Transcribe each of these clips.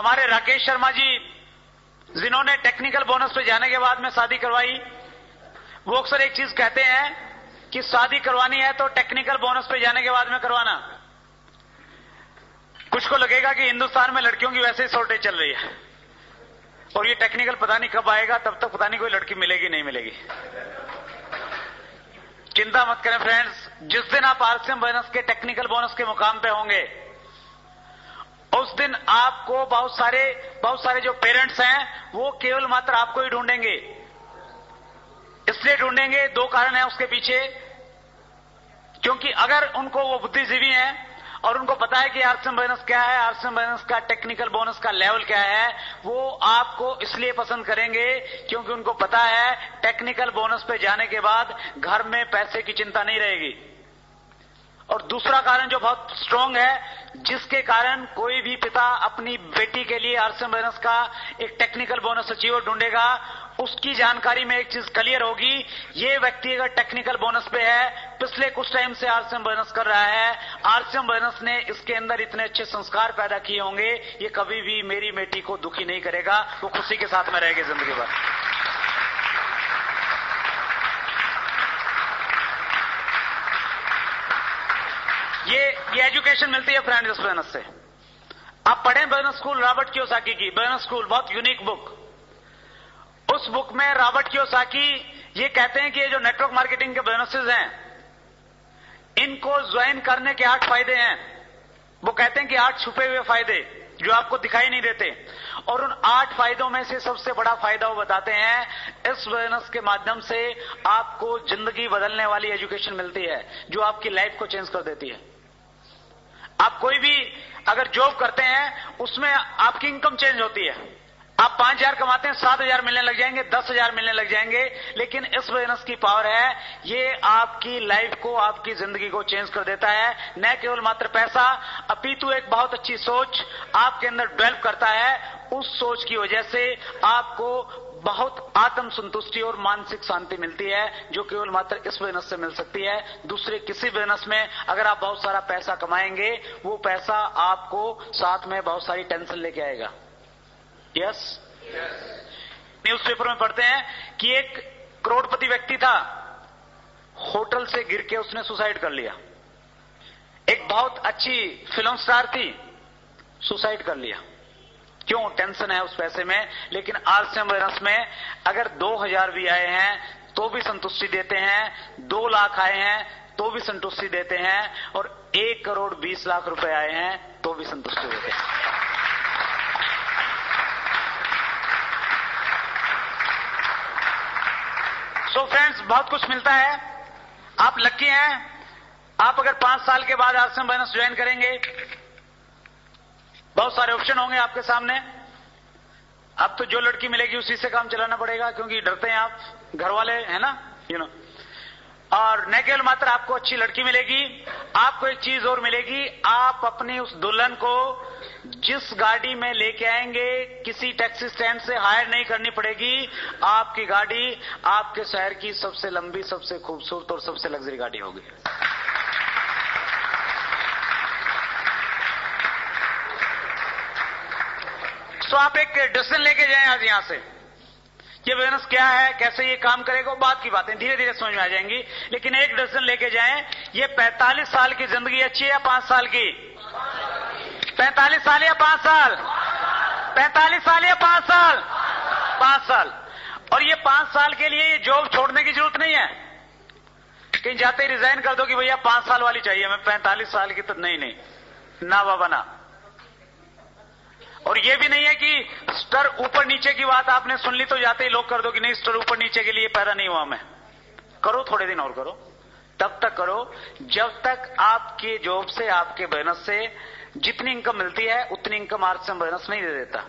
हमारे राकेश शर्मा जी जिन्होंने technical bonus पे जाने के बाद में शादी करवाई, वो अक्सर एक चीज कहते हैं कि शादी करवानी है तो टेक्निकल बोनस पे जाने के बाद में करवाना। कुछ को लगेगा कि हिंदुस्तान में लड़कियों की वैसे ही शॉर्टेज चल रही है और ये टेक्निकल पता नहीं कब आएगा, तब तक पता नहीं कोई लड़की मिलेगी नहीं मिलेगी। चिंता मत करें फ्रेंड्स, जिस दिन आप आरसीएम बोनस के टेक्निकल बोनस के मुकाम पे होंगे उस दिन आपको बहुत सारे जो पेरेंट्स हैं वो केवल मात्र आपको ही ढूंढेंगे। इसलिए ढूंढेंगे, दो कारण है उसके पीछे, क्योंकि अगर उनको वो बुद्धिजीवी हैं और उनको पता है कि आरसीएम बोनस क्या है, आरसीएम बोनस का टेक्निकल बोनस का लेवल क्या है, वो आपको इसलिए पसंद करेंगे क्योंकि उनको पता है टेक्निकल बोनस पे जाने के बाद घर में पैसे की चिंता नहीं रहेगी। और दूसरा कारण जो बहुत स्ट्रांग है, जिसके कारण कोई भी पिता अपनी बेटी के लिए आरसीएम बोनस का एक टेक्निकल बोनस अचीवर ढूंढेगा, उसकी जानकारी में एक चीज क्लियर होगी, ये व्यक्ति अगर टेक्निकल बोनस पे है, पिछले कुछ टाइम से आरसीएम बोनस कर रहा है, आरसीएम बोनस ने इसके अंदर इतने अच्छे संस्कार पैदा किए होंगे, ये कभी भी मेरी बेटी को दुखी नहीं करेगा, वो खुशी के साथ में रहेगी जिंदगी भर। ये एजुकेशन मिलती है फ्रेंड्स इस बोनस से। आप पढ़ें बिजनेस स्कूल रॉबर्ट कियोसाकी की, बिजनेस स्कूल बहुत यूनिक बुक। उस बुक में रॉबर्ट कियोसाकी ये कहते हैं कि ये जो नेटवर्क मार्केटिंग के बोनसेस हैं, इनको ज्वाइन करने के 8 फायदे हैं। वो कहते हैं कि 8 छुपे हुए फायदे जो आपको दिखाई नहीं देते, और उन 8 फायदों में से सबसे बड़ा फायदा वो बताते हैं, इस बोनस के माध्यम से आपको जिंदगी बदलने वाली एजुकेशन मिलती है जो आपकी लाइफ को चेंज कर देती है। आप कोई भी अगर जॉब करते हैं उसमें आपकी इनकम चेंज होती है। आप 5,000 कमाते हैं, 7,000 मिलने लग जाएंगे, 10,000 मिलने लग जाएंगे, लेकिन इस बोनस की पावर है, ये आपकी लाइफ को, आपकी जिंदगी को चेंज कर देता है। न केवल मात्र पैसा, अपितु एक बहुत अच्छी सोच आपके अंदर डेवलप करता है। उस सोच की वजह से आपको बहुत आत्म संतुष्टि और मानसिक शांति मिलती है, जो केवल मात्र इस बोनस से मिल सकती है। दूसरे किसी बोनस में अगर आप बहुत सारा पैसा कमाएंगे, वो पैसा आपको साथ में बहुत सारी टेंशन लेके आएगा। यस, न्यूज़पेपर में पढ़ते हैं कि एक करोड़पति व्यक्ति था, होटल से गिर के उसने सुसाइड कर लिया। एक बहुत अच्छी फिल्म स्टार थी, सुसाइड कर लिया। क्यों? टेंशन है उस पैसे में। लेकिन आरसीएम बोनस में अगर 2,000 भी आए हैं तो भी संतुष्टि देते हैं, 2 लाख आए हैं तो भी संतुष्टि देते हैं, और 1 करोड़ 20 लाख रुपए आए हैं तो भी संतुष्टि देते हैं। सो फ्रेंड्स, बहुत कुछ मिलता है। आप लकी हैं। आप अगर 5 साल के बाद आरसीएम बोनस ज्वाइन करेंगे, बहुत सारे ऑप्शन होंगे आपके सामने। अब तो जो लड़की मिलेगी उसी से काम चलाना पड़ेगा, क्योंकि डरते हैं आप, घर वाले है ना, और न केवल मात्र आपको अच्छी लड़की मिलेगी, आपको एक चीज और मिलेगी, आप अपनी उस दुल्हन को जिस गाड़ी में लेके आएंगे किसी टैक्सी स्टैंड से हायर नहीं करनी पड़ेगी। आपकी गाड़ी आपके शहर की सबसे लंबी, सबसे खूबसूरत और सबसे लग्जरी गाड़ी होगी। तो आप एक डिसीजन लेके जाएं आज यहां से, ये बोनस क्या है, कैसे ये काम करेगा, बाद की बातें धीरे धीरे समझ में आ जाएंगी, लेकिन एक डिसीजन लेके जाएं। ये 45 साल की जिंदगी अच्छी है या 5 साल की? 45 साल या 5 साल? 45 साल या 5 साल? 5 साल। और ये 5 साल के लिए ये जॉब छोड़ने की जरूरत नहीं है, कहीं जाते ही रिजाइन कर दो कि भैया 5 साल वाली चाहिए, मैं 45 साल की तो नहीं, ना बाबा ना। और ये भी नहीं है कि स्तर ऊपर नीचे की बात आपने सुन ली तो जाते ही लोग कर दो कि नहीं, स्तर ऊपर नीचे के लिए पैदा नहीं हुआ मैं। करो, थोड़े दिन और करो, तब तक करो जब तक आपकी जॉब से, आपके बोनस से जितनी इनकम मिलती है उतनी इनकम आरसीएम बोनस नहीं दे देता।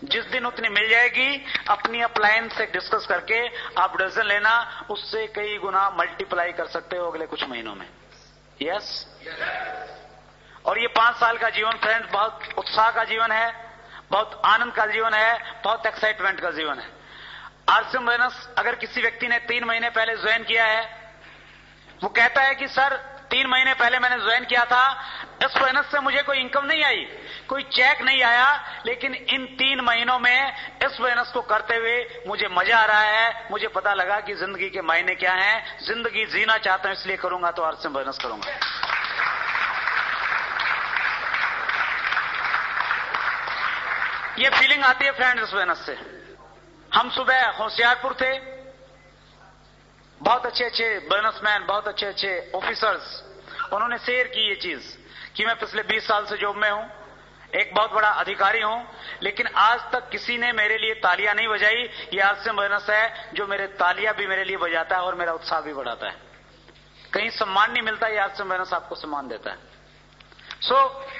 जिस दिन उतनी मिल जाएगी, अपनी अप्लायंस से डिस्कस करके आप डिसीजन लेना, उससे कई गुना मल्टीप्लाई कर सकते हो अगले कुछ महीनों में। यस। और ये 5 साल का जीवन फ्रेंड्स बहुत उत्साह का जीवन है, बहुत आनंद का जीवन है, बहुत एक्साइटमेंट का जीवन है। आरसीएम बोनस अगर किसी व्यक्ति ने 3 महीने पहले ज्वाइन किया है, वो कहता है कि सर 3 महीने पहले मैंने ज्वाइन किया था, इस बिजनेस से मुझे कोई इनकम नहीं आई, कोई चेक नहीं आया, लेकिन इन 3 महीनों में इस बिजनेस को करते हुए मुझे मजा आ रहा है। मुझे पता लगा कि जिंदगी के मायने क्या हैं, जिंदगी जीना चाहता हूं इसलिए करूंगा तो आरसीएम बिजनेस करूंगा। ये फीलिंग आती है फ्रेंड्स इस बिजनेस से। हम सुबह होशियारपुर थे, बहुत अच्छे अच्छे बिजनेसमैन, बहुत अच्छे अच्छे ऑफिसर्स, उन्होंने शेयर की ये चीज कि मैं पिछले 20 साल से जॉब में हूं, एक बहुत बड़ा अधिकारी हूं, लेकिन आज तक किसी ने मेरे लिए तालियां नहीं बजाई। ये आरसीएम बिजनेस है जो मेरे तालियां भी मेरे लिए बजाता है और मेरा उत्साह भी बढ़ाता है। कहीं सम्मान नहीं मिलता, ये आरसीएम बिजनेस आपको सम्मान देता है।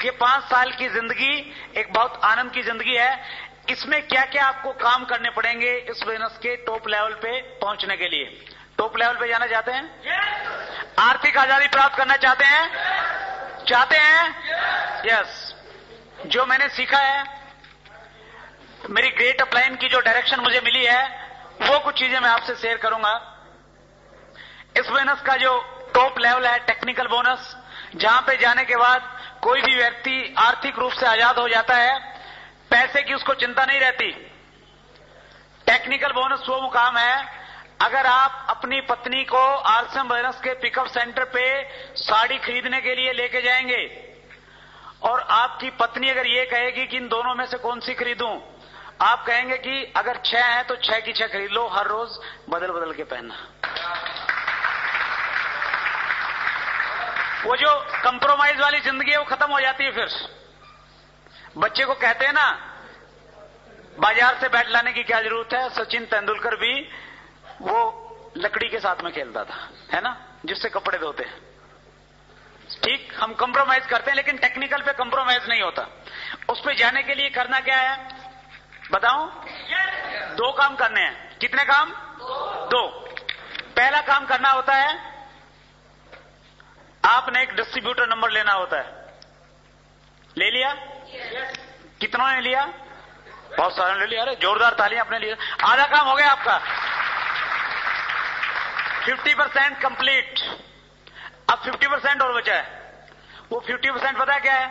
ये 5 साल की जिंदगी एक बहुत आनंद की जिंदगी है। इसमें क्या क्या आपको काम करने पड़ेंगे इस बिजनेस के टॉप लेवल पे पहुंचने के लिए? टॉप लेवल पे जाना चाहते हैं? आर्थिक आजादी प्राप्त करना चाहते हैं? चाहते हैं? यस। जो मैंने सीखा है, मेरी ग्रेट अपलाइन की जो डायरेक्शन मुझे मिली है, वो कुछ चीजें मैं आपसे शेयर करूंगा। इस बिजनेस का जो टॉप लेवल है टेक्निकल बोनस, जहां पे जाने के बाद कोई भी व्यक्ति आर्थिक रूप से आजाद हो जाता है, पैसे की उसको चिंता नहीं रहती। टेक्निकल बोनस वो मुकाम है, अगर आप अपनी पत्नी को आरसीएम बिजनेस के पिकअप सेंटर पे साड़ी खरीदने के लिए लेके जाएंगे और आपकी पत्नी अगर ये कहेगी कि इन दोनों में से कौन सी खरीदूं, आप कहेंगे कि अगर 6 है तो 6 की 6 खरीद लो, हर रोज बदल बदल के पहनना। वो जो कंप्रोमाइज वाली जिंदगी है वो खत्म हो जाती है। फिर बच्चे को कहते हैं ना, बाजार से बैट लाने की क्या जरूरत है, सचिन तेंदुलकर भी वो लकड़ी के साथ में खेलता था, है ना, जिससे कपड़े धोते हैं। ठीक, हम कंप्रोमाइज करते हैं, लेकिन टेक्निकल पे कंप्रोमाइज नहीं होता। उस पे जाने के लिए करना क्या है बताऊं? 2 काम करने हैं। कितने काम? 2। पहला काम करना होता है, आपने एक डिस्ट्रीब्यूटर नंबर लेना होता है। ले लिया? कितनों ने लिया? बहुत सारे ने लिया। अरे जोरदार तालियां अपने लिए। आधा काम हो गया आपका, 50% कंप्लीट। अब 50% और बचा है। वो 50% पता है क्या है?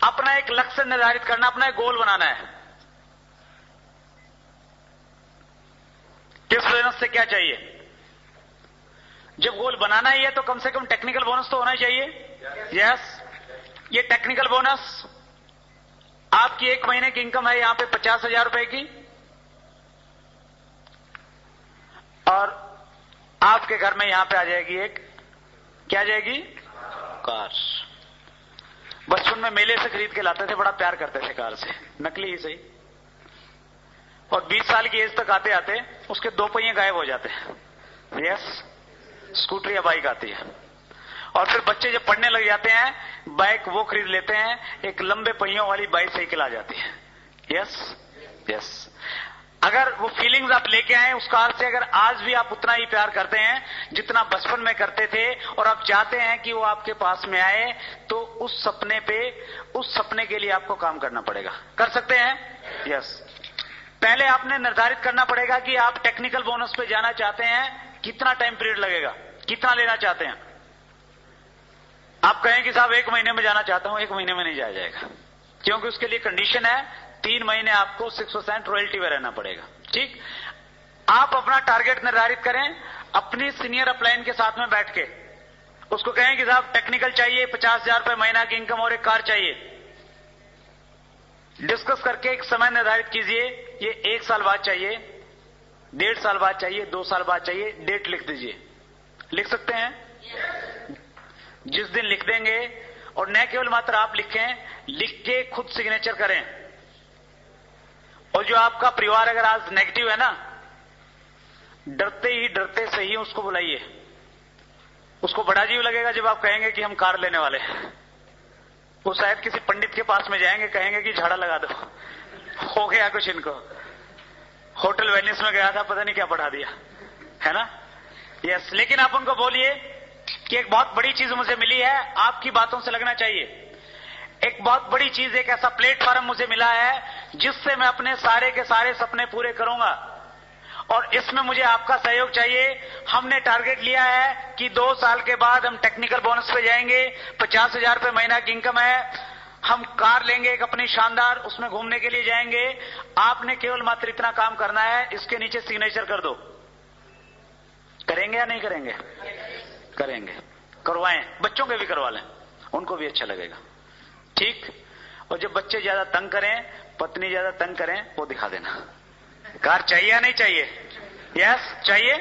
अपना एक लक्ष्य निर्धारित करना, अपना एक गोल बनाना है। किस बिजनेस से क्या चाहिए? जब गोल बनाना ही है तो कम से कम टेक्निकल बोनस तो होना ही चाहिए। यस। ये टेक्निकल बोनस, आपकी 1 महीने की इनकम है यहां पे 50,000 रुपए की, और आपके घर में यहां पे आ जाएगी एक, क्या आ जाएगी? कार। बचपन में मेले से खरीद के लाते थे, बड़ा प्यार करते थे कार से, नकली ही सही। और 20 साल की एज तक आते आते उसके 2 पहिए गायब हो जाते हैं। यस। स्कूटर या बाइक आती है, और फिर बच्चे जब पढ़ने लग जाते हैं, बाइक वो खरीद लेते हैं, एक लंबे पहियों वाली बाइसाइकिल आ जाती है। Yes yes. अगर वो फीलिंग्स आप लेके आए उस कार से, अगर आज भी आप उतना ही प्यार करते हैं जितना बचपन में करते थे, और आप चाहते हैं कि वो आपके पास में आए, तो उस सपने के लिए आपको काम करना पड़ेगा। कर सकते हैं? यस। पहले आपने निर्धारित करना पड़ेगा कि आप टेक्निकल बोनस पे जाना चाहते हैं, कितना टाइम पीरियड लगेगा, कितना लेना चाहते हैं। आप कहें कि साहब 1 महीने में जाना चाहता हूं, 1 महीने में नहीं जाया जाएगा, क्योंकि उसके लिए कंडीशन है 3 महीने आपको 6% रॉयल्टी में रहना पड़ेगा। ठीक। आप अपना टारगेट निर्धारित करें, अपनी सीनियर अपलाइन के साथ में बैठ के उसको कहें कि साहब टेक्निकल चाहिए, 50,000 रुपए महीना की इनकम और एक कार चाहिए। डिस्कस करके एक समय निर्धारित कीजिए, ये 1 साल बाद चाहिए, 1.5 साल बाद चाहिए, 2 साल बाद चाहिए, डेट लिख दीजिए। लिख सकते हैं? जिस दिन लिख देंगे, और न केवल मात्र आप लिखें, लिख के खुद सिग्नेचर करें। और जो आपका परिवार अगर आज नेगेटिव है ना, डरते सही उसको बुलाइए। उसको बड़ा अजीब लगेगा जब आप कहेंगे कि हम कार लेने वाले हैं। वो शायद किसी पंडित के पास में जाएंगे, कहेंगे कि झाड़ा लगा दो, हो गया कुछ इनको। होटल वेनिस में गया था, पता नहीं क्या बढ़ा दिया, है ना। यस। लेकिन आप उनको बोलिए कि एक बहुत बड़ी चीज मुझे मिली है, आपकी बातों से लगना चाहिए। एक बहुत बड़ी चीज, एक ऐसा प्लेटफॉर्म मुझे मिला है जिससे मैं अपने सारे के सारे सपने पूरे करूंगा। और इसमें मुझे आपका सहयोग चाहिए। हमने टारगेट लिया है कि 2 साल के बाद हम टेक्निकल बोनस पे जाएंगे। 50,000 रुपए महीना की इनकम है, हम कार लेंगे एक अपनी शानदार, उसमें घूमने के लिए जाएंगे। आपने केवल मात्र इतना काम करना है, इसके नीचे सिग्नेचर कर दो। करेंगे या नहीं करेंगे? करेंगे, करवाएं, बच्चों के भी करवा लें, उनको भी अच्छा लगेगा। ठीक। और जब बच्चे ज्यादा तंग करें, पत्नी ज्यादा तंग करें, वो दिखा देना। कार चाहिए या नहीं चाहिए? यस, चाहिए।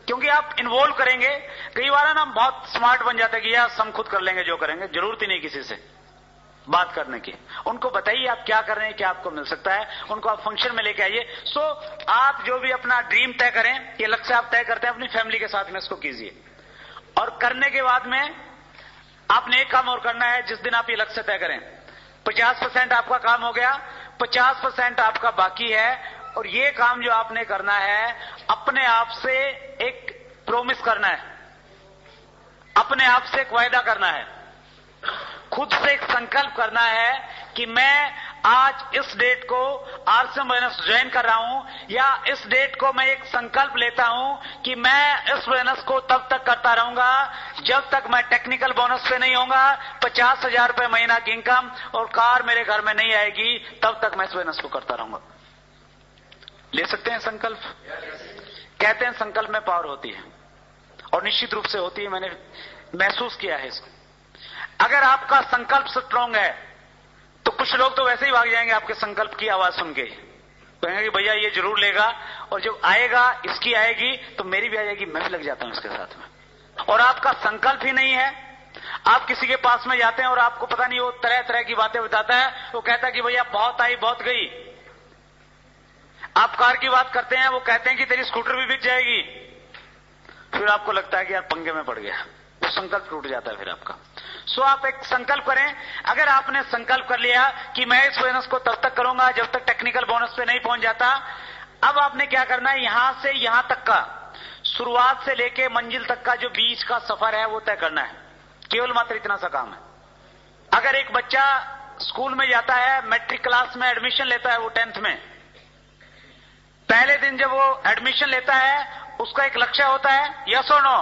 क्योंकि आप इन्वॉल्व करेंगे। कई बार ना हम बहुत स्मार्ट बन जाते हैं कि यस हम खुद कर लेंगे, जो करेंगे, जरूरत ही नहीं किसी से बात करने की। उनको बताइए आप क्या कर रहे हैं, क्या आपको मिल सकता है, उनको आप फंक्शन में लेके आइए। सो आप जो भी अपना ड्रीम तय करें, ये लक्ष्य आप तय करते हैं, अपनी फैमिली के साथ में इसको कीजिए। और करने के बाद में आपने एक काम और करना है। जिस दिन आप ये लक्ष्य तय करें, 50% आपका काम हो गया, 50% आपका बाकी है। और ये काम जो आपने करना है, अपने आप से एक प्रॉमिस करना है, अपने आप से एक वायदा करना है, खुद से एक संकल्प करना है कि मैं आज इस डेट को आरसीएम बोनस ज्वाइन कर रहा हूं, या इस डेट को मैं एक संकल्प लेता हूं कि मैं इस बोनस को तब तक करता रहूंगा जब तक मैं टेक्निकल बोनस पे नहीं होऊंगा। 50,000 रुपए महीना की इनकम और कार मेरे घर में नहीं आएगी, तब तक मैं इस बोनस को करता रहूंगा। ले सकते हैं संकल्प? कहते हैं संकल्प में पावर होती है, और निश्चित रूप से होती है। मैंने महसूस किया है इसको। अगर आपका संकल्प स्ट्रांग है तो कुछ लोग तो वैसे ही भाग जाएंगे आपके संकल्प की आवाज सुन के, कहेंगे कि भैया ये जरूर लेगा, और जब आएगा, इसकी आएगी तो मेरी भी आ जाएगी, मैं भी लग जाता हूं इसके साथ में। और आपका संकल्प ही नहीं है, आप किसी के पास में जाते हैं और आपको पता नहीं, वो तरह तरह की बातें बताता है। वो कहता है कि भैया बहुत आई बहुत गई। आप कार की बात करते हैं, वो कहते हैं कि तेरी स्कूटर भी बिक जाएगी। फिर आपको लगता है कि यार पंगे में पड़ गया, वो संकल्प टूट जाता है फिर आपका। सो आप एक संकल्प करें। अगर आपने संकल्प कर लिया कि मैं इस बोनस को तब तक करूंगा जब तक टेक्निकल बोनस पे नहीं पहुंच जाता, अब आपने क्या करना है, यहां से यहां तक का, शुरुआत से लेके मंजिल तक का जो बीच का सफर है वो तय करना है। केवल मात्र इतना सा काम है। अगर एक बच्चा स्कूल में जाता है, मैट्रिक क्लास में एडमिशन लेता है, वो 10th में, पहले दिन जब वो एडमिशन लेता है, उसका एक लक्ष्य होता है, यस और नो?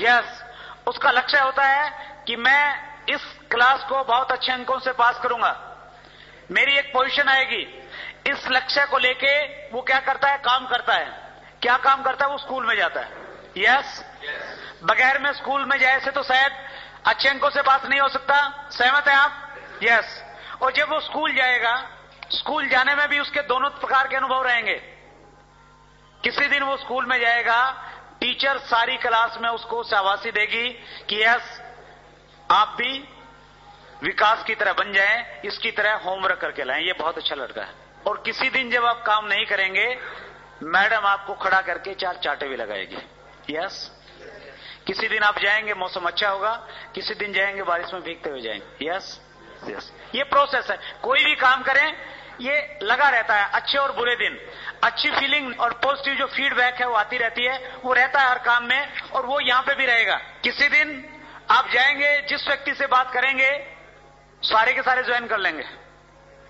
यस। उसका लक्ष्य होता है कि मैं इस क्लास को बहुत अच्छे अंकों से पास करूंगा, मेरी एक पोजीशन आएगी। इस लक्ष्य को लेके वो क्या करता है, काम करता है। क्या काम करता है? वो स्कूल में जाता है। यस। बगैर में स्कूल में जाए से तो शायद अच्छे अंकों से पास नहीं हो सकता। सहमत है आप? यस। और जब वो स्कूल जाएगा, स्कूल जाने में भी उसके दोनों प्रकार के अनुभव रहेंगे। किसी दिन वो स्कूल में जाएगा, टीचर सारी क्लास में उसको शाबाशी देगी कि यस आप भी विकास की तरह बन जाएं, इसकी तरह होमवर्क करके लाएं, ये बहुत अच्छा लड़का है। और किसी दिन जब आप काम नहीं करेंगे, मैडम आपको खड़ा करके 4 चांटे भी लगाएगी। यस। किसी दिन आप जाएंगे, मौसम अच्छा होगा, किसी दिन जाएंगे बारिश में भीगते हुए जाएंगे। Yes yes. ये प्रोसेस है। कोई भी काम करें, ये लगा रहता है। अच्छे और बुरे दिन, अच्छी फीलिंग और पॉजिटिव जो फीडबैक है वो आती रहती है, वो रहता है हर काम में, और वो यहां पे भी रहेगा। किसी दिन आप जाएंगे, जिस व्यक्ति से बात करेंगे सारे के सारे ज्वाइन कर लेंगे।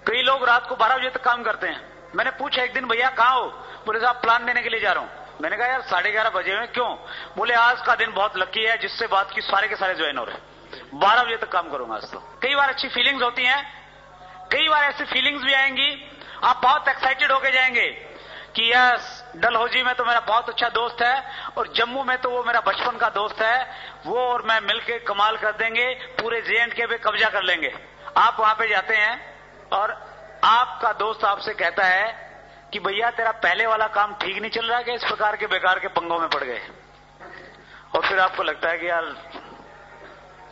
कई लोग रात को 12 बजे तक काम करते हैं। मैंने पूछा एक दिन, भैया कहां हो? बोले साहब प्लान देने के लिए जा रहा हूं। मैंने कहा यार 11:30 बजे हुए, क्यों? बोले आज का दिन बहुत लकी है, जिससे बात की सारे के सारे ज्वाइन हो रहे। 12 बजे तक काम करूंगा आज तो। कई बार अच्छी फीलिंग्स होती हैं, कई बार ऐसी फीलिंग्स भी आएंगी, आप बहुत एक्साइटेड होके जाएंगे कि यस डलहौजी में तो मेरा बहुत अच्छा दोस्त है, और जम्मू में तो वो मेरा बचपन का दोस्त है, वो और मैं मिलके कमाल कर देंगे, पूरे J&K पे कब्जा कर लेंगे। आप वहां पे जाते हैं और आपका दोस्त आपसे कहता है कि भैया तेरा पहले वाला काम ठीक नहीं चल रहा है, कि इस प्रकार के बेकार के पंगों में पड़ गए। और फिर आपको लगता है कि यार,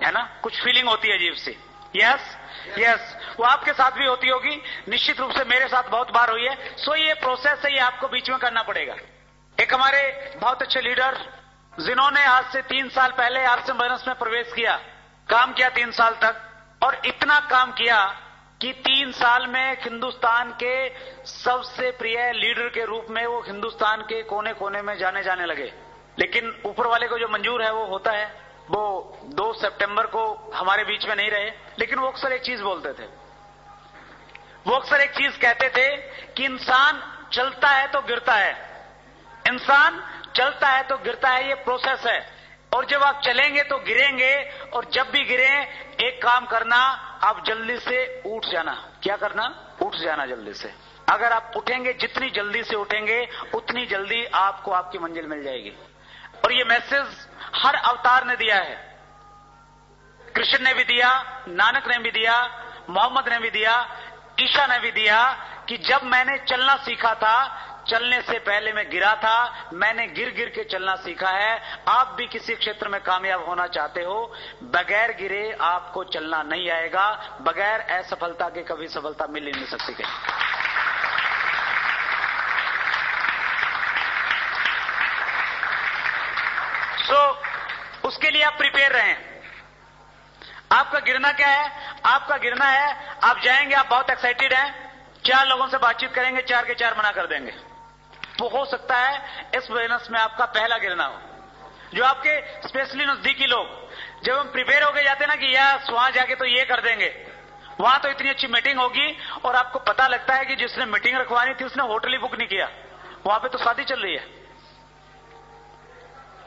है ना, कुछ फीलिंग होती है अजीब सी। Yes yes. वो आपके साथ भी होती होगी, निश्चित रूप से मेरे साथ बहुत बार हुई है। सो ये प्रोसेस है, ये आपको बीच में करना पड़ेगा। एक हमारे बहुत अच्छे लीडर, जिन्होंने आज से 3 साल पहले आरसीएम बोनस में प्रवेश किया, काम किया 3 साल तक, और इतना काम किया कि 3 साल में हिंदुस्तान के सबसे प्रिय लीडर के रूप में वो हिंदुस्तान के कोने कोने में जाने लगे। लेकिन ऊपर वाले को जो मंजूर है वो होता है। वो 2 सितंबर को हमारे बीच में नहीं रहे, लेकिन वो अक्सर एक चीज बोलते थे, वो अक्सर एक चीज कहते थे कि इंसान चलता है तो गिरता है, इंसान चलता है तो गिरता है, ये प्रोसेस है। और जब आप चलेंगे तो गिरेंगे, और जब भी गिरे एक काम करना, आप जल्दी से उठ जाना। क्या करना? उठ जाना जल्दी से। अगर आप उठेंगे, जितनी जल्दी से उठेंगे उतनी जल्दी आपको आपकी मंजिल मिल जाएगी। और ये मैसेज हर अवतार ने दिया है। कृष्ण ने भी दिया, नानक ने भी दिया, मोहम्मद ने भी दिया, ईशा ने भी दिया कि जब मैंने चलना सीखा था, चलने से पहले मैं गिरा था, मैंने गिर गिर के चलना सीखा है। आप भी किसी क्षेत्र में कामयाब होना चाहते हो, बगैर गिरे आपको चलना नहीं आएगा। बगैर असफलता के कभी सफलता मिल ही नहीं सकती कहीं। उसके लिए आप प्रिपेयर रहें। आपका गिरना क्या है? आपका गिरना है, आप जाएंगे, आप बहुत एक्साइटेड हैं, 4 लोगों से बातचीत करेंगे, 4 के 4 मना कर देंगे। वो हो सकता है इस बिजनेस में आपका पहला गिरना हो। जो आपके स्पेशली नजदीकी लोग, जब हम प्रिपेयर होके जाते हैं ना कि यार वहां जाके तो ये कर देंगे, वहां तो इतनी अच्छी मीटिंग होगी, और आपको पता लगता है कि जिसने मीटिंग रखवानी थी उसने होटल ही बुक नहीं किया, वहां पे तो शादी चल रही है।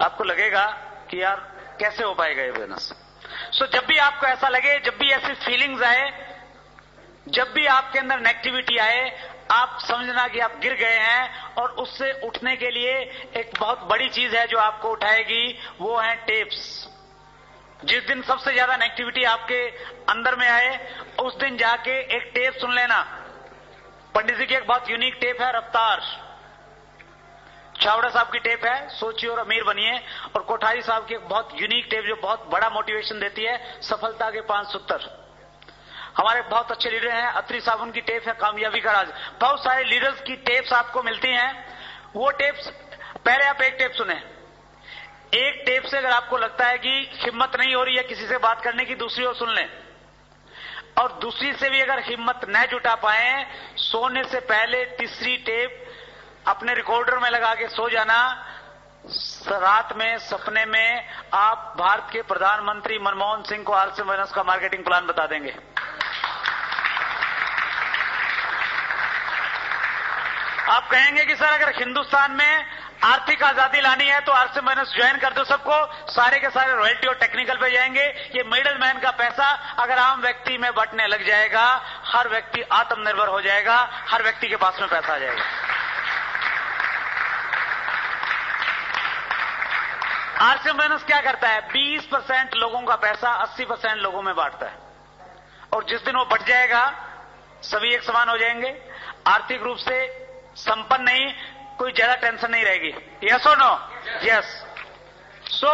आपको लगेगा कि यार कैसे हो पाएगा ये बिजनेस। सो जब भी आपको ऐसा लगे, जब भी ऐसी फीलिंग्स आए, जब भी आपके अंदर नेगेटिविटी आए, आप समझना कि आप गिर गए हैं। और उससे उठने के लिए एक बहुत बड़ी चीज है जो आपको उठाएगी, वो है टेप्स। जिस दिन सबसे ज्यादा नेगेटिविटी आपके अंदर में आए, उस दिन जाके एक टेप सुन लेना। पंडित जी की एक बहुत यूनिक टेप है, रफ्तार। छावड़ा साहब की टेप है, सोचिए और अमीर बनिए। और कोठारी साहब की एक बहुत यूनिक टेप जो बहुत बड़ा मोटिवेशन देती है, सफलता के 5 सूत्र। हमारे बहुत अच्छे लीडर हैं, अत्री साहब, उनकी टेप है कामयाबी का राज। बहुत सारे लीडर्स की टेप्स आपको मिलती हैं। वो टेप्स, पहले आप एक टेप सुने। एक टेप से अगर आपको लगता है कि हिम्मत नहीं हो रही है किसी से बात करने की, दूसरी ओर सुन लें। और दूसरी से भी अगर हिम्मत न जुटा पाए, सोने से पहले तीसरी टेप अपने रिकॉर्डर में लगा के सो जाना। रात में सपने में आप भारत के प्रधानमंत्री मनमोहन सिंह को आरसी बिजनेस का मार्केटिंग प्लान बता देंगे। आप कहेंगे कि सर अगर हिंदुस्तान में आर्थिक आजादी लानी है तो आरसी बिजनेस ज्वाइन कर दो सबको, सारे के सारे रॉयल्टी और टेक्निकल पे जाएंगे। ये मिडिल मैन का पैसा अगर आम व्यक्ति में बंटने लग जाएगा, हर व्यक्ति आत्मनिर्भर हो जाएगा, हर व्यक्ति के पास में पैसा आ जाएगा। आरसी बिजनेस क्या करता है? 20% लोगों का पैसा 80% लोगों में बांटता है। और जिस दिन वो बंट जाएगा, सभी एक समान हो जाएंगे, आर्थिक रूप से संपन्न नहीं, कोई ज्यादा टेंशन नहीं रहेगी। यस और नो? यस। सो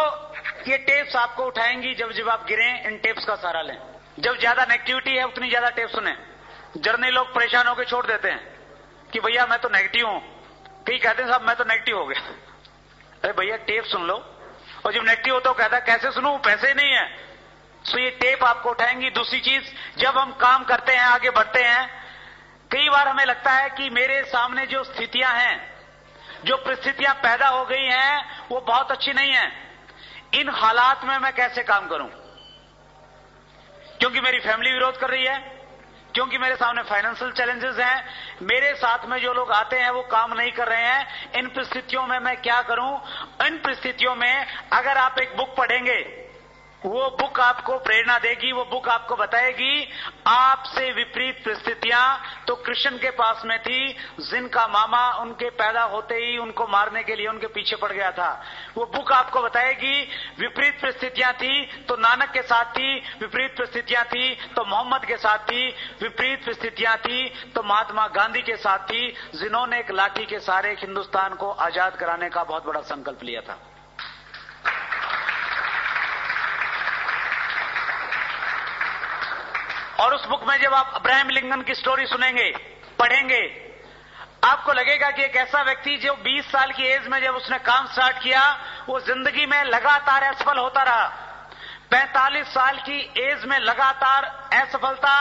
ये टेप्स आपको उठाएंगी जब जब आप गिरें। इन टेप्स का सहारा लें। जब ज्यादा नेगेटिविटी है उतनी ज्यादा टेप सुने। जर्नी लोग परेशान होकर छोड़ देते हैं कि भैया मैं तो नेगेटिव हूं। कई कहते हैं साहब मैं तो नेगेटिव हो गया। अरे भैया टेप सुन लो। और जब नेगेटिव होता है कहता है कैसे सुनूं, पैसे नहीं है। सो ये टेप आपको उठाएंगी। दूसरी चीज, जब हम काम करते हैं, आगे बढ़ते हैं, कई बार हमें लगता है कि मेरे सामने जो स्थितियां हैं, जो परिस्थितियां पैदा हो गई हैं, वो बहुत अच्छी नहीं है। इन हालात में मैं कैसे काम करूं? क्योंकि मेरी फैमिली विरोध कर रही है, क्योंकि मेरे सामने फाइनेंशियल चैलेंजेस हैं, मेरे साथ में जो लोग आते हैं वो काम नहीं कर रहे हैं। इन परिस्थितियों में मैं क्या करूं? इन परिस्थितियों में अगर आप एक बुक पढ़ेंगे, वो बुक आपको प्रेरणा देगी, वो बुक आपको बताएगी आपसे विपरीत परिस्थितियां तो कृष्ण के पास में थी, जिनका मामा उनके पैदा होते ही उनको मारने के लिए उनके पीछे पड़ गया था। वो बुक आपको बताएगी विपरीत परिस्थितियां थी तो नानक के साथ थी, विपरीत परिस्थितियां थी तो मोहम्मद के साथ थी, विपरीत परिस्थितियां थी तो महात्मा गांधी के साथ थी, जिन्होंने एक लाठी के सहारे हिंदुस्तान को आजाद कराने का बहुत बड़ा संकल्प लिया था। और उस बुक में जब आप अब्राहम लिंकन की स्टोरी सुनेंगे, पढ़ेंगे, आपको लगेगा कि एक ऐसा व्यक्ति जो 20 साल की एज में जब उसने काम स्टार्ट किया, वो जिंदगी में लगातार असफल होता रहा। 45 साल की एज में लगातार असफलता,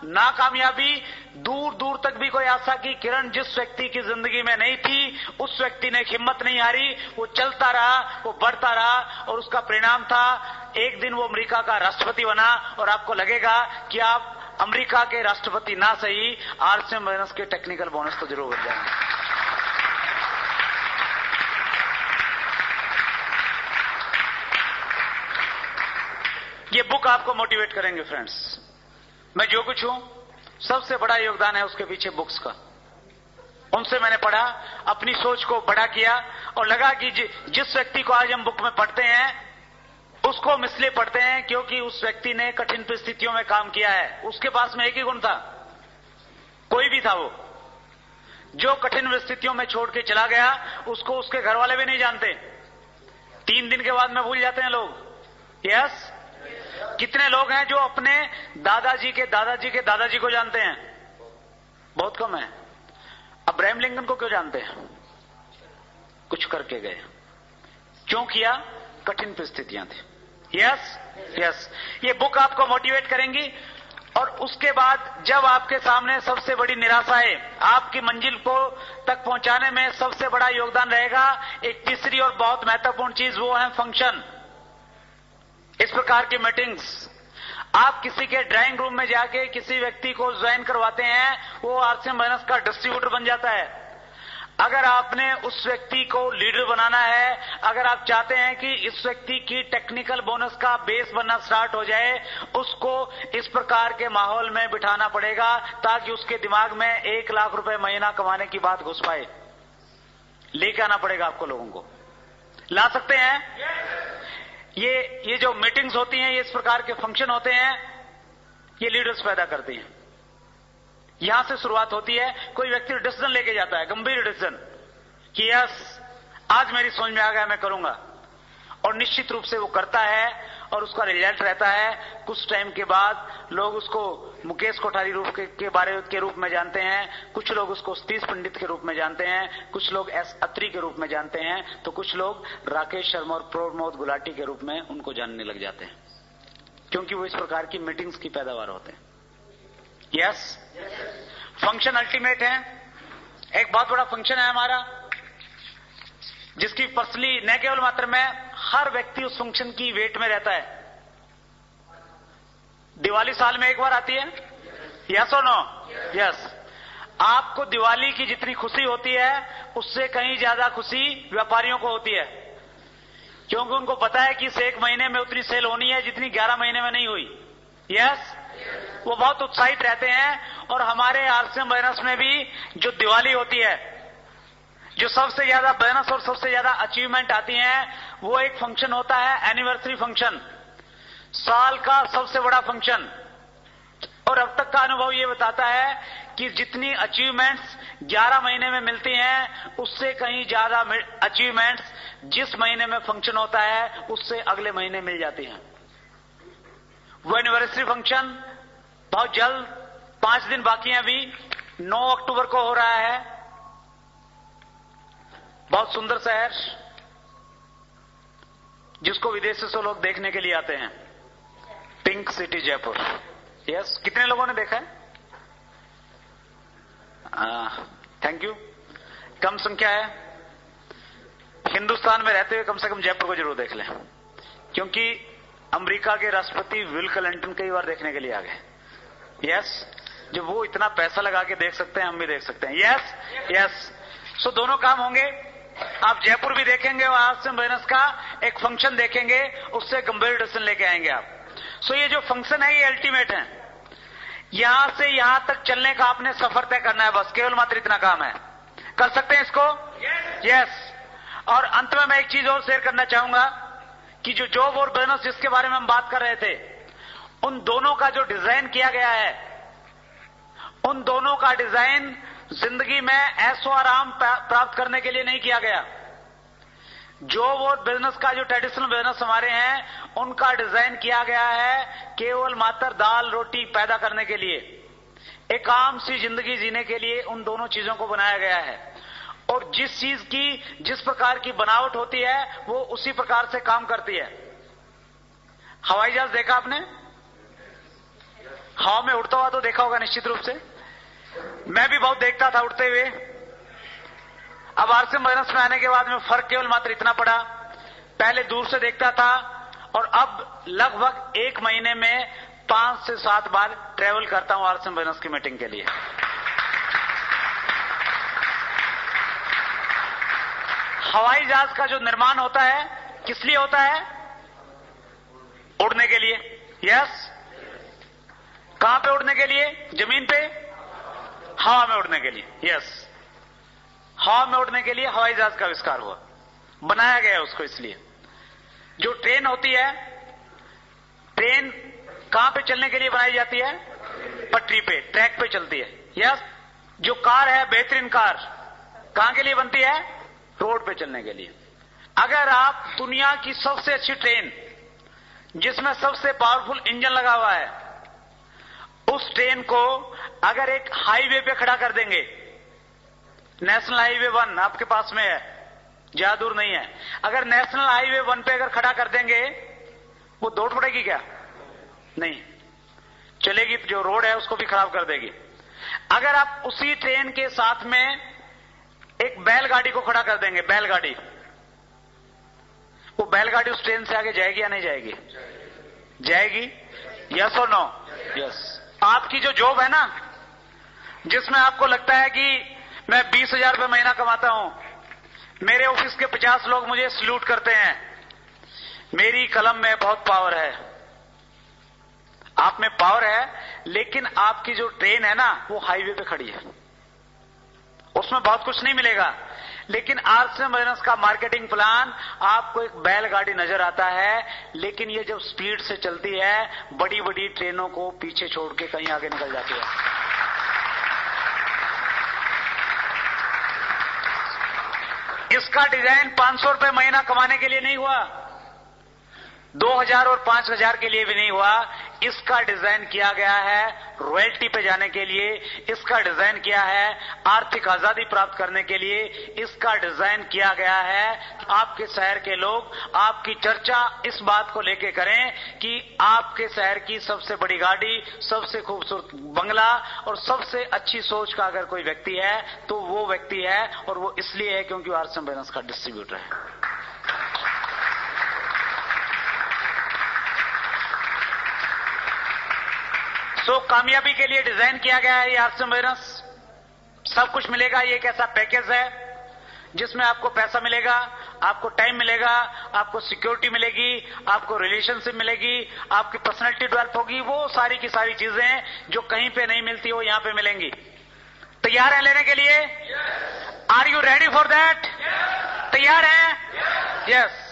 नाकामयाबी, दूर दूर तक भी कोई आशा की किरण जिस व्यक्ति की जिंदगी में नहीं थी, उस व्यक्ति ने हिम्मत नहीं हारी, वो चलता रहा, वो बढ़ता रहा। और उसका परिणाम था एक दिन वो अमेरिका का राष्ट्रपति बना। और आपको लगेगा कि आप अमेरिका के राष्ट्रपति ना सही, आरसी बिजनेस के टेक्निकल बोनस तो जरूर बन जाएंगे। ये बुक आपको मोटिवेट करेंगे फ्रेंड्स। मैं जो कुछ हूं, सबसे बड़ा योगदान है उसके पीछे बुक्स का। उनसे मैंने पढ़ा, अपनी सोच को बड़ा किया और लगा कि जिस व्यक्ति को आज हम बुक में पढ़ते हैं उसको हम इसलिए पढ़ते हैं क्योंकि उस व्यक्ति ने कठिन परिस्थितियों में काम किया है। उसके पास में एक ही गुण था, कोई भी था वो, जो कठिन परिस्थितियों में छोड़ के चला गया उसको उसके घर वाले भी नहीं जानते। 3 दिन के बाद में भूल जाते हैं लोग। यस, कितने लोग हैं जो अपने दादाजी के दादाजी के दादाजी को जानते हैं? बहुत कम है। अब्राहम लिंकन को क्यों जानते हैं? कुछ करके गए। क्यों किया? कठिन परिस्थितियां थी। यस यस, ये बुक आपको मोटिवेट करेंगी। और उसके बाद जब आपके सामने सबसे बड़ी निराशा है, आपकी मंजिल को तक पहुंचाने में सबसे बड़ा योगदान रहेगा एक तीसरी और बहुत महत्वपूर्ण चीज, वो है फंक्शन। इस प्रकार की मीटिंग्स आप किसी के ड्राइंग रूम में जाके किसी व्यक्ति को ज्वाइन करवाते हैं, वो आरसीएम फाइनेंस का डिस्ट्रीब्यूटर बन जाता है। अगर आपने उस व्यक्ति को लीडर बनाना है, अगर आप चाहते हैं कि इस व्यक्ति की टेक्निकल बोनस का बेस बनना स्टार्ट हो जाए, उसको इस प्रकार के माहौल में बिठाना पड़ेगा ताकि उसके दिमाग में 1 लाख रुपए महीना कमाने की बात घुस पाए। लेके आना पड़ेगा आपको, लोगों को ला सकते हैं। ये जो मीटिंग्स होती हैं, ये इस प्रकार के फंक्शन होते हैं, ये लीडर्स पैदा करती हैं। यहां से शुरुआत होती है। कोई व्यक्ति डिसीजन लेके जाता है, गंभीर डिसीजन, कि यस आज मेरी समझ में आ गया, मैं करूंगा, और निश्चित रूप से वो करता है और उसका रिजल्ट रहता है। कुछ टाइम के बाद लोग उसको मुकेश कोठारी के रूप में जानते हैं, कुछ लोग उसको सतीश पंडित के रूप में जानते हैं, कुछ लोग एस अत्री के रूप में जानते हैं, तो कुछ लोग राकेश शर्मा और प्रमोद गुलाटी के रूप में उनको जानने लग जाते हैं, क्योंकि वो इस प्रकार की मीटिंग्स की पैदावार होते हैं। यस, फंक्शन अल्टीमेट है। एक बहुत बड़ा फंक्शन है हमारा, जिसकी पर्सनली न केवल मात्र में हर व्यक्ति उस फंक्शन की वेट में रहता है। दिवाली साल में एक बार आती है, यस और नो? यस। आपको दिवाली की जितनी खुशी होती है उससे कहीं ज्यादा खुशी व्यापारियों को होती है, क्योंकि उनको पता है कि इस 1 महीने में उतनी सेल होनी है जितनी 11 महीने में नहीं हुई। यस, वो बहुत उत्साहित रहते हैं। और हमारे आरसीएम फाइनेंस में भी जो दिवाली होती है, जो सबसे ज्यादा बोनस और सबसे ज्यादा अचीवमेंट आती हैं, वो एक फंक्शन होता है, एनिवर्सरी फंक्शन, साल का सबसे बड़ा फंक्शन। और अब तक का अनुभव ये बताता है कि जितनी अचीवमेंट्स 11 महीने में मिलती हैं, उससे कहीं ज्यादा अचीवमेंट्स जिस महीने में फंक्शन होता है उससे अगले महीने मिल जाती हैं। वो एनिवर्सरी फंक्शन बहुत जल्द, 5 दिन बाकी हैं अभी, 9 अक्टूबर को हो रहा है। बहुत सुंदर शहर, जिसको विदेश से लोग देखने के लिए आते हैं, पिंक सिटी जयपुर। यस, कितने लोगों ने देखा है? Thank you. कम संख्या है। हिंदुस्तान में रहते हुए कम से कम जयपुर को जरूर देख लें, क्योंकि अमेरिका के राष्ट्रपति विल क्लिंटन कई बार देखने के लिए आ गए। यस, जब वो इतना पैसा लगा के देख सकते हैं, हम भी देख सकते हैं। यस यस, सो दोनों काम होंगे। आप जयपुर भी देखेंगे और आरसीएम फाइनेंस का एक फंक्शन देखेंगे, उससे गंभीर डिसीजन लेके आएंगे आप। सो ये जो फंक्शन है ये अल्टीमेट है। यहां से यहां तक चलने का आपने सफर तय करना है, बस केवल मात्र इतना काम है। कर सकते हैं इसको? यस। और अंत में मैं एक चीज और शेयर करना चाहूंगा कि जो जॉब और बिजनेस जिसके बारे में हम बात कर रहे थे, उन दोनों का जो डिजाइन किया गया है, उन दोनों का डिजाइन जिंदगी में ऐशो आराम प्राप्त करने के लिए नहीं किया गया। जॉब और बिजनेस का जो ट्रेडिशनल बिजनेस हमारे हैं, उनका डिजाइन किया गया है केवल मात्र दाल रोटी पैदा करने के लिए, एक आम सी जिंदगी जीने के लिए उन दोनों चीजों को बनाया गया है। और जिस चीज की जिस प्रकार की बनावट होती है वो उसी प्रकार से काम करती है। हवाई जहाज देखा आपने? हवा में उड़ता हुआ तो देखा होगा निश्चित रूप से। मैं भी बहुत देखता था उड़ते हुए। अब आरसीएम फाइनेंस में आने के बाद में फर्क केवल मात्र इतना पड़ा, पहले दूर से देखता था और अब लगभग 1 महीने में 5 से 7 बार ट्रेवल करता हूं आरसीएम फाइनेंस की मीटिंग के लिए। हवाई जहाज का जो निर्माण होता है किस लिए होता है? उड़ने के लिए। यस। कहां पे उड़ने के लिए? जमीन पे, हवा में उड़ने के लिए। यस, हवा में उड़ने के लिए हवाई जहाज का आविष्कार हुआ, बनाया गया उसको। इसलिए जो ट्रेन होती है, ट्रेन कहां पे चलने के लिए बनाई जाती है? पटरी पे, ट्रैक पे चलती है। यस। जो कार है, बेहतरीन कार कहां के लिए बनती है? रोड पे चलने के लिए। अगर आप दुनिया की सबसे अच्छी ट्रेन, जिसमें सबसे पावरफुल इंजन लगा हुआ है, उस ट्रेन को अगर एक हाईवे पे खड़ा कर देंगे, नेशनल हाईवे 1 आपके पास में है, ज्यादा दूर नहीं है, अगर नेशनल हाईवे 1 पे अगर खड़ा कर देंगे, वो दौड़ पड़ेगी क्या? नहीं चलेगी। जो रोड है उसको भी खराब कर देगी। अगर आप उसी ट्रेन के साथ में एक बैलगाड़ी को खड़ा कर देंगे, बैलगाड़ी, वो बैलगाड़ी उस ट्रेन से आगे जाएगी या नहीं जाएगी? जाएगी। यस और नो? यस। आपकी जो जॉब है ना, जिसमें आपको लगता है कि मैं 20,000 रुपये महीना कमाता हूं, मेरे ऑफिस के 50 लोग मुझे सल्यूट करते हैं, मेरी कलम में बहुत पावर है। आप में पावर है, लेकिन आपकी जो ट्रेन है ना, वो हाईवे पे खड़ी है, उसमें बहुत कुछ नहीं मिलेगा। लेकिन आरसीएम बिजनेस का मार्केटिंग प्लान, आपको एक बैलगाड़ी नजर आता है, लेकिन ये जब स्पीड से चलती है, बड़ी बड़ी ट्रेनों को पीछे छोड़ के कहीं आगे निकल जाती है। इसका डिजाइन 500 रुपए महीना कमाने के लिए नहीं हुआ, 2000 और 5000 के लिए भी नहीं हुआ। इसका डिजाइन किया गया है रॉयल्टी पे जाने के लिए, इसका डिजाइन किया है आर्थिक आजादी प्राप्त करने के लिए, इसका डिजाइन किया गया है आपके शहर के लोग आपकी चर्चा इस बात को लेके करें कि आपके शहर की सबसे बड़ी गाड़ी, सबसे खूबसूरत बंगला और सबसे अच्छी सोच का अगर कोई व्यक्ति है तो वो व्यक्ति है, और वो इसलिए है क्योंकि वो आरसीएम बिजनेस का डिस्ट्रीब्यूटर है। तो कामयाबी के लिए डिजाइन किया गया है ये आरसीएम बिजनेस। सब कुछ मिलेगा। ये एक ऐसा पैकेज है जिसमें आपको पैसा मिलेगा, आपको टाइम मिलेगा, आपको सिक्योरिटी मिलेगी, आपको रिलेशनशिप मिलेगी, आपकी पर्सनैलिटी डेवलप होगी। वो सारी की सारी चीजें जो कहीं पे नहीं मिलती वो यहां पे मिलेंगी। तैयार हैं लेने के लिए? Are you ready for that? तैयार हैं? यस।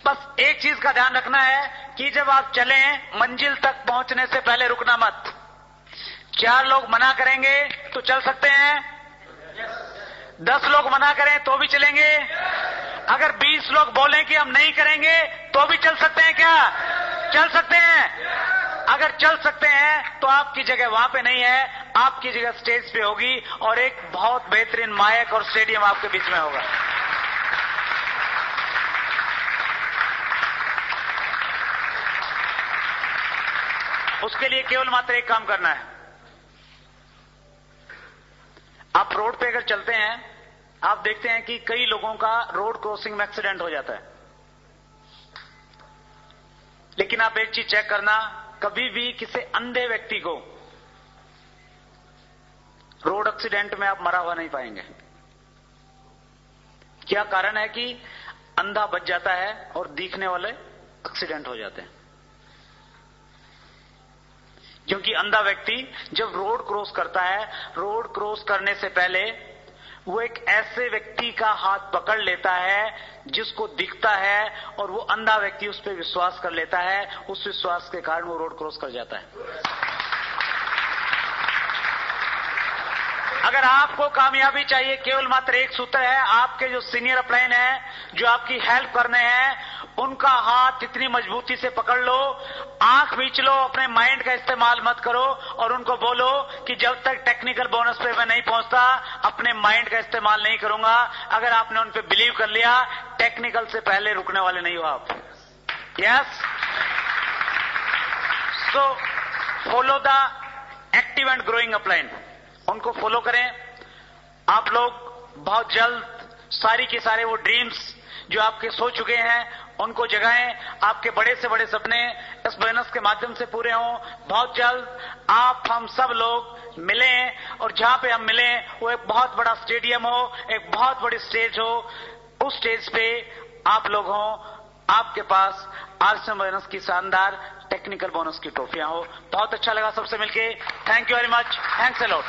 बस एक चीज का ध्यान रखना है कि जब आप चलें, मंजिल तक पहुंचने से पहले रुकना मत। 4 लोग मना करेंगे तो चल सकते हैं, 10 लोग मना करें तो भी चलेंगे, अगर 20 लोग बोलें कि हम नहीं करेंगे तो भी चल सकते हैं। क्या चल सकते हैं? अगर चल सकते हैं तो आपकी जगह वहां पे नहीं है, आपकी जगह स्टेज पे होगी और एक बहुत बेहतरीन माइक और स्टेडियम आपके बीच में होगा। उसके लिए केवल मात्र एक काम करना है। आप रोड पे अगर चलते हैं, आप देखते हैं कि कई लोगों का रोड क्रॉसिंग में एक्सीडेंट हो जाता है। लेकिन आप एक चीज चेक करना, कभी भी किसी अंधे व्यक्ति को रोड एक्सीडेंट में आप मरा हुआ नहीं पाएंगे। क्या कारण है कि अंधा बच जाता है और दिखने वाले एक्सीडेंट हो जाते हैं। क्योंकि अंधा व्यक्ति जब रोड क्रॉस करता है, रोड क्रॉस करने से पहले वो एक ऐसे व्यक्ति का हाथ पकड़ लेता है जिसको दिखता है, और वो अंधा व्यक्ति उस पर विश्वास कर लेता है। उस विश्वास के कारण वो रोड क्रॉस कर जाता है। अगर आपको कामयाबी चाहिए, केवल मात्र एक सूत्र है। आपके जो सीनियर अपलाइन है, जो आपकी हेल्प करने हैं, उनका हाथ इतनी मजबूती से पकड़ लो, आंख बीच लो, अपने माइंड का इस्तेमाल मत करो और उनको बोलो कि जब तक टेक्निकल बोनस पे मैं नहीं पहुंचता, अपने माइंड का इस्तेमाल नहीं करूंगा। अगर आपने उन पे बिलीव कर लिया, टेक्निकल से पहले रुकने वाले नहीं हो आप। Yes. So follow the active and growing upline, उनको फॉलो करें। आप लोग बहुत जल्द सारी के सारे वो ड्रीम्स जो आपके सो चुके हैं उनको जगाएं। आपके बड़े से बड़े सपने इस बिजनेस के माध्यम से पूरे हों। बहुत जल्द आप हम सब लोग मिलें, और जहां पे हम मिलें वो एक बहुत बड़ा स्टेडियम हो, एक बहुत बड़ी स्टेज हो। उस स्टेज पे आप लोग हों, आपके पास आरसीएम बिजनेस की शानदार टेक्निकल बोनस की टॉफियां हो। बहुत अच्छा लगा सबसे मिलके। Thank you very much. Thanks a lot.